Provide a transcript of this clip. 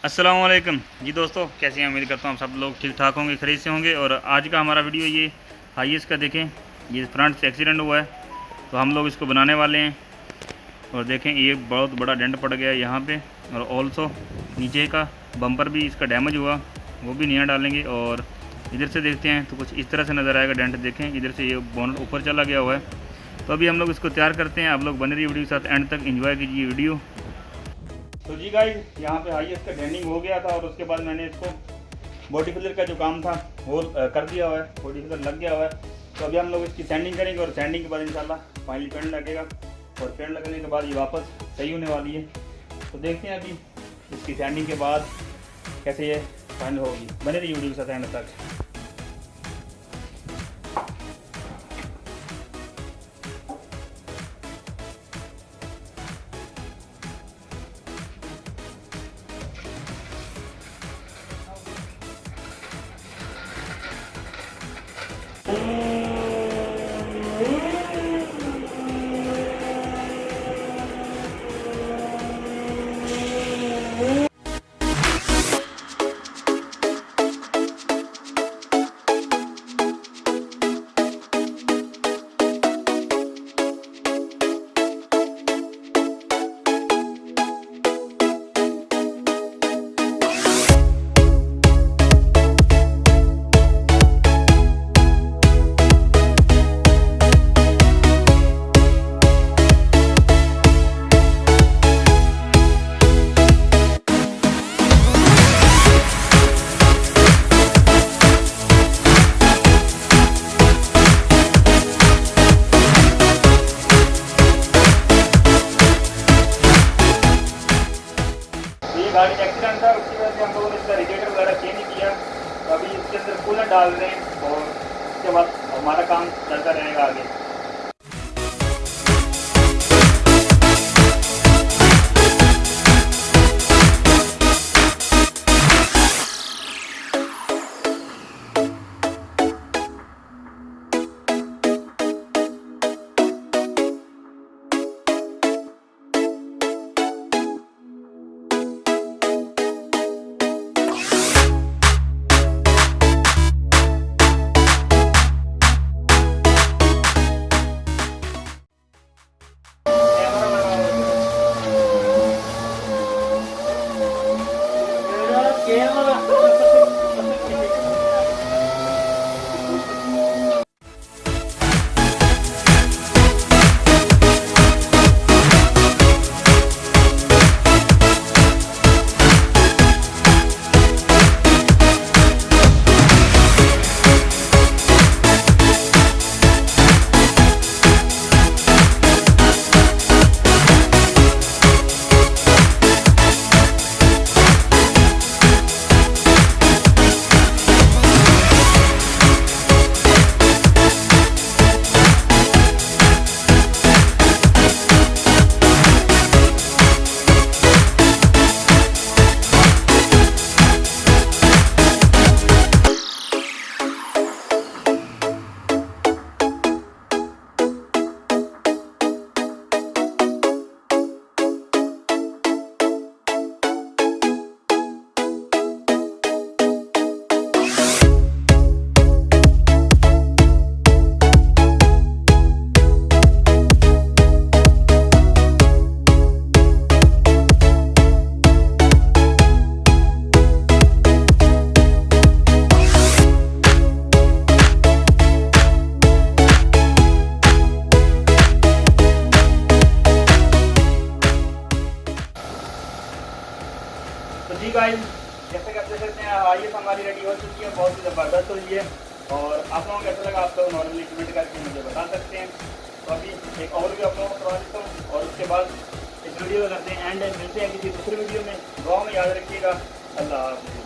अस्सलाम वालेकुम जी दोस्तों, कैसे हैं? उम्मीद करता हूँ आप सब लोग ठीक ठाक होंगे, खरीद से होंगे। और आज का हमारा वीडियो ये हाईएस का देखें, ये फ्रंट से एक्सीडेंट हुआ है तो हम लोग इसको बनाने वाले हैं। और देखें ये बहुत बड़ा डेंट पड़ गया है यहाँ पे, और ऑल्सो नीचे का बम्पर भी इसका डैमेज हुआ, वो भी नया डालेंगे। और इधर से देखते हैं तो कुछ इस तरह से नज़र आएगा डेंट। देखें इधर से ये बोनट ऊपर चला गया हुआ है। तो अभी हम लोग इसको तैयार करते हैं। आप लोग बने रहिए वीडियो के साथ, एंड तक एंजॉय कीजिए वीडियो। तो जी गाइस, यहाँ पे हाईएस का डेंटिंग हो गया था और उसके बाद मैंने इसको बॉडी फिलर का जो काम था वो कर दिया हुआ है, बॉडी फिलर लग गया हुआ है। तो अभी हम लोग इसकी सैंडिंग करेंगे और सैंडिंग के बाद इंशाल्लाह फाइनली पेंट लगेगा, और पेंट लगने के बाद ये वापस सही होने वाली है। तो देखते हैं अभी इसकी सैंडिंग के बाद कैसे ये फाइनल होगी। बने रहिए वीडियो के साथ एंड तक। गाड़ी का एक्सीडेंट था, उसकी वजह से हम लोगों ने इसका रेडिएटर वगैरह चेंज किया। तो अभी इसके अंदर कूलर डाल रहे हैं और उसके बाद हमारा काम चलता रहेगा आगे। तो जी गाइस, जैसे कि आप देख सकते हैं आईएस हमारी रेडी हो चुकी है, बहुत ही ज़बरदस्त हुई है। और आप लोगों को कैसा लगा आप लोग नॉर्मली कमेंट करके मुझे बता सकते हैं। तो अभी एक और भी आप लोगों को करवा देता हूँ और उसके बाद इस वीडियो को करते हैं एंड मिलते हैं किसी दूसरे वीडियो में। दुआ में याद रखिएगा। अल्लाह हाफ़िज़।